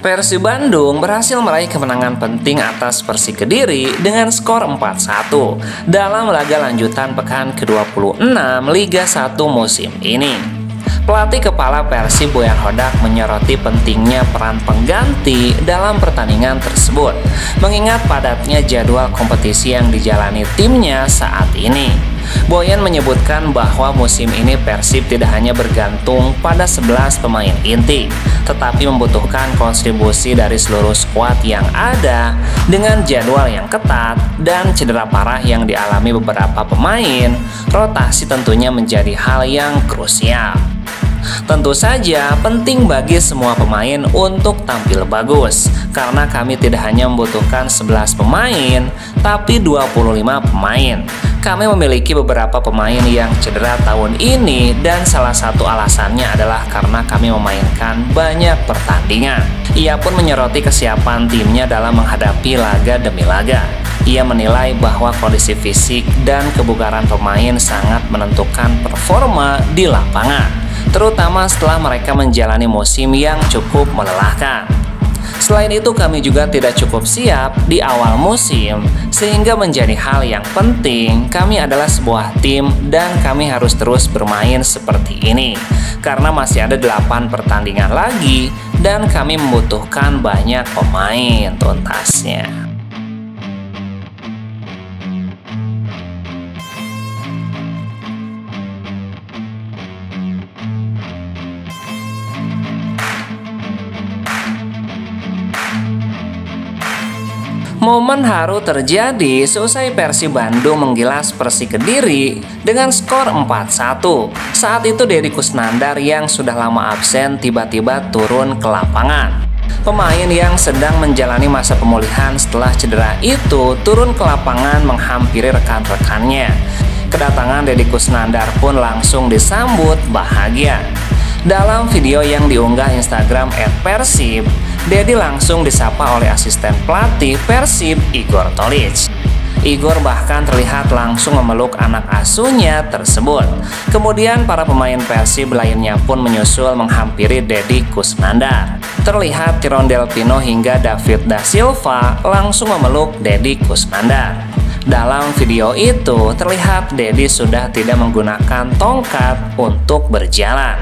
Persib Bandung berhasil meraih kemenangan penting atas Persik Kediri dengan skor 4-1 dalam laga lanjutan pekan ke-26 Liga 1 musim ini. Pelatih kepala Persib Boyan Hodak menyoroti pentingnya peran pengganti dalam pertandingan tersebut, mengingat padatnya jadwal kompetisi yang dijalani timnya saat ini. Boyan menyebutkan bahwa musim ini Persib tidak hanya bergantung pada 11 pemain inti, tetapi membutuhkan kontribusi dari seluruh skuad yang ada dengan jadwal yang ketat dan cedera parah yang dialami beberapa pemain. Rotasi tentunya menjadi hal yang krusial. Tentu saja penting bagi semua pemain untuk tampil bagus, karena kami tidak hanya membutuhkan 11 pemain, tapi 25 pemain. Kami memiliki beberapa pemain yang cedera tahun ini dan salah satu alasannya adalah karena kami memainkan banyak pertandingan. Ia pun menyoroti kesiapan timnya dalam menghadapi laga demi laga. Ia menilai bahwa kondisi fisik dan kebugaran pemain sangat menentukan performa di lapangan, terutama setelah mereka menjalani musim yang cukup melelahkan. Selain itu, kami juga tidak cukup siap di awal musim, sehingga menjadi hal yang penting. Kami adalah sebuah tim dan kami harus terus bermain seperti ini, karena masih ada 8 pertandingan lagi dan kami membutuhkan banyak pemain, tuntasnya. Momen haru terjadi seusai Persib Bandung menggilas Persik Kediri dengan skor 4-1. Saat itu Deddy Kusnandar yang sudah lama absen tiba-tiba turun ke lapangan. Pemain yang sedang menjalani masa pemulihan setelah cedera itu turun ke lapangan menghampiri rekan-rekannya. Kedatangan Deddy Kusnandar pun langsung disambut bahagia. Dalam video yang diunggah Instagram @persib, Deddy langsung disapa oleh asisten pelatih Persib, Igor Tolic. Igor bahkan terlihat langsung memeluk anak asuhnya tersebut. Kemudian para pemain Persib lainnya pun menyusul menghampiri Deddy Kusnandar. Terlihat Tirondel Pino hingga David Da Silva langsung memeluk Deddy Kusnandar. Dalam video itu terlihat Deddy sudah tidak menggunakan tongkat untuk berjalan.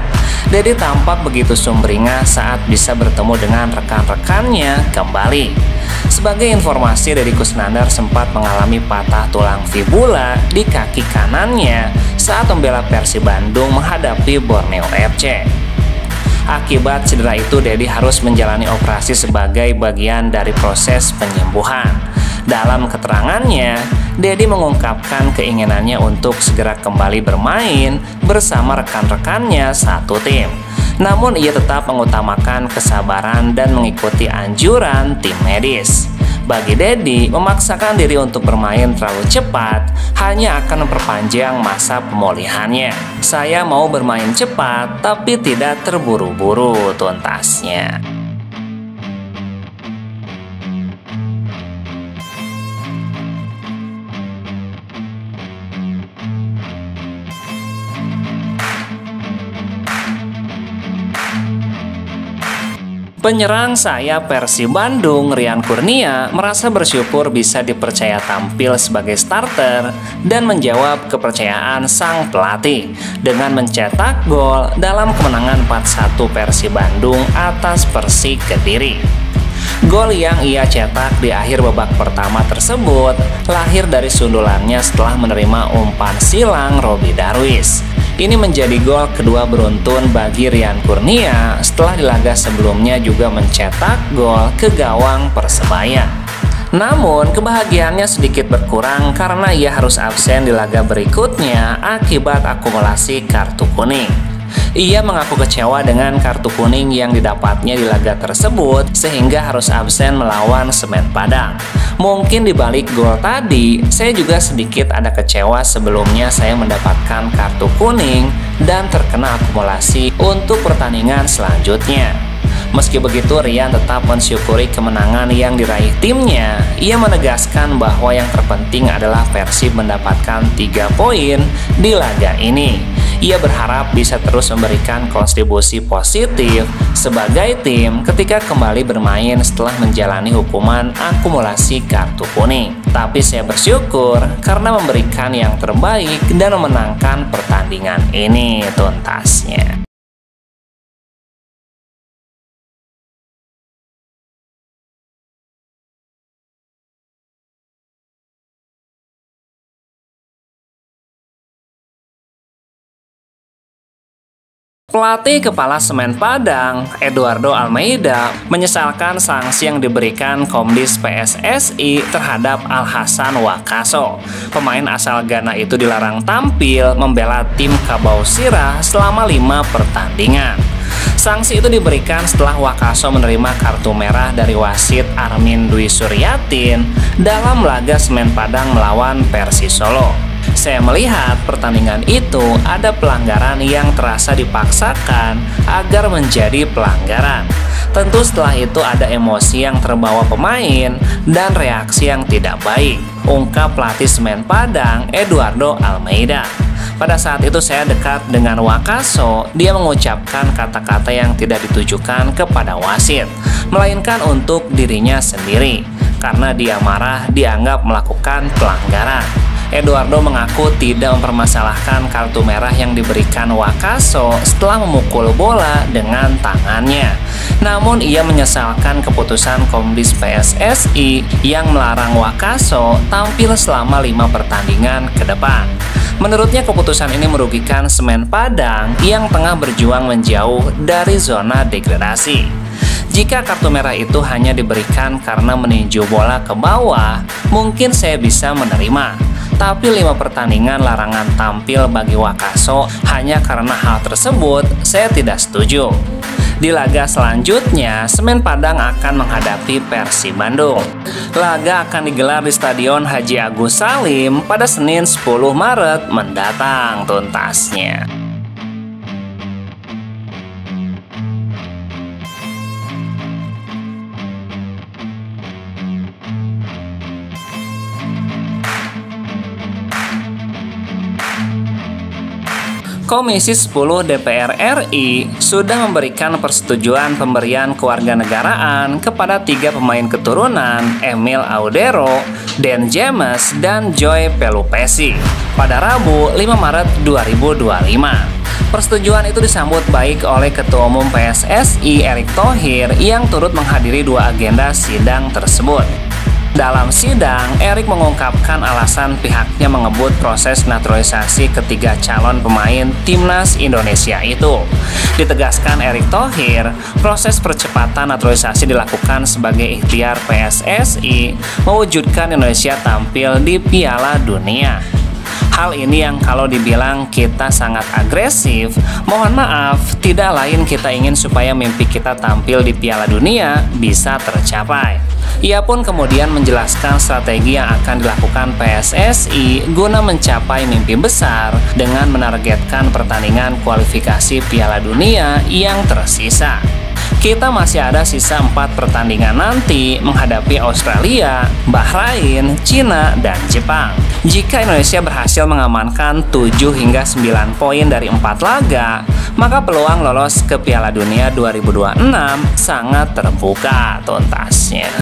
Deddy tampak begitu sumringah saat bisa bertemu dengan rekan-rekannya kembali. Sebagai informasi, Deddy Kusnandar sempat mengalami patah tulang fibula di kaki kanannya saat membela Persib Bandung menghadapi Borneo FC. Akibat cedera itu, Deddy harus menjalani operasi sebagai bagian dari proses penyembuhan. Dalam keterangannya, Deddy mengungkapkan keinginannya untuk segera kembali bermain bersama rekan-rekannya satu tim. Namun ia tetap mengutamakan kesabaran dan mengikuti anjuran tim medis. Bagi Deddy, memaksakan diri untuk bermain terlalu cepat hanya akan memperpanjang masa pemulihannya. Saya mau bermain cepat tapi tidak terburu-buru, tuntasnya. Penyerang sayap Persib Bandung, Rian Kurnia, merasa bersyukur bisa dipercaya tampil sebagai starter dan menjawab kepercayaan sang pelatih dengan mencetak gol dalam kemenangan 4-1 Persib Bandung atas Persik Kediri. Gol yang ia cetak di akhir babak pertama tersebut lahir dari sundulannya setelah menerima umpan silang Robby Darwis. Ini menjadi gol kedua beruntun bagi Rian Kurnia setelah di laga sebelumnya juga mencetak gol ke gawang Persebaya. Namun kebahagiaannya sedikit berkurang karena ia harus absen di laga berikutnya akibat akumulasi kartu kuning. Ia mengaku kecewa dengan kartu kuning yang didapatnya di laga tersebut sehingga harus absen melawan Semen Padang. Mungkin di balik gol tadi, saya juga sedikit ada kecewa sebelumnya saya mendapatkan kartu kuning dan terkena akumulasi untuk pertandingan selanjutnya. Meski begitu, Rian tetap mensyukuri kemenangan yang diraih timnya. Ia menegaskan bahwa yang terpenting adalah Persib mendapatkan 3 poin di laga ini. Ia berharap bisa terus memberikan kontribusi positif sebagai tim ketika kembali bermain setelah menjalani hukuman akumulasi kartu kuning. Tapi saya bersyukur karena memberikan yang terbaik dan memenangkan pertandingan ini tuntasnya. Pelatih kepala Semen Padang, Eduardo Almeida, menyesalkan sanksi yang diberikan Komdis PSSI terhadap Al-Hasan Wakaso. Pemain asal Ghana itu dilarang tampil membela tim Kabau Sirah selama 5 pertandingan. Sanksi itu diberikan setelah Wakaso menerima kartu merah dari wasit Armin Dwi Suryatin dalam laga Semen Padang melawan Persis Solo. Saya melihat pertandingan itu ada pelanggaran yang terasa dipaksakan agar menjadi pelanggaran. Tentu setelah itu ada emosi yang terbawa pemain dan reaksi yang tidak baik, ungkap pelatih Semen Padang Eduardo Almeida. Pada saat itu saya dekat dengan Wakaso, dia mengucapkan kata-kata yang tidak ditujukan kepada wasit, melainkan untuk dirinya sendiri, karena dia marah dianggap melakukan pelanggaran. Eduardo mengaku tidak mempermasalahkan kartu merah yang diberikan Wakaso setelah memukul bola dengan tangannya. Namun ia menyesalkan keputusan Komdis PSSI yang melarang Wakaso tampil selama 5 pertandingan ke depan. Menurutnya keputusan ini merugikan Semen Padang yang tengah berjuang menjauh dari zona degradasi. Jika kartu merah itu hanya diberikan karena meninju bola ke bawah, mungkin saya bisa menerima. Tapi 5 pertandingan larangan tampil bagi Wakaso hanya karena hal tersebut, saya tidak setuju. Di laga selanjutnya, Semen Padang akan menghadapi Persib Bandung. Laga akan digelar di Stadion Haji Agus Salim pada Senin 10 Maret mendatang tuntasnya. Komisi 10 DPR RI sudah memberikan persetujuan pemberian kewarganegaraan kepada 3 pemain keturunan Emil Audero, Dan James, dan Joy Pelupesi pada Rabu 5 Maret 2025. Persetujuan itu disambut baik oleh Ketua Umum PSSI Erick Thohir yang turut menghadiri 2 agenda sidang tersebut. Dalam sidang, Erick mengungkapkan alasan pihaknya mengebut proses naturalisasi ketiga calon pemain timnas Indonesia itu. Ditegaskan Erick Thohir, proses percepatan naturalisasi dilakukan sebagai ikhtiar PSSI mewujudkan Indonesia tampil di Piala Dunia. Hal ini yang kalau dibilang kita sangat agresif, mohon maaf, tidak lain kita ingin supaya mimpi kita tampil di Piala Dunia bisa tercapai. Ia pun kemudian menjelaskan strategi yang akan dilakukan PSSI guna mencapai mimpi besar dengan menargetkan pertandingan kualifikasi Piala Dunia yang tersisa. Kita masih ada sisa 4 pertandingan nanti menghadapi Australia, Bahrain, Cina, dan Jepang. Jika Indonesia berhasil mengamankan 7 hingga 9 poin dari 4 laga, maka peluang lolos ke Piala Dunia 2026 sangat terbuka tuntasnya.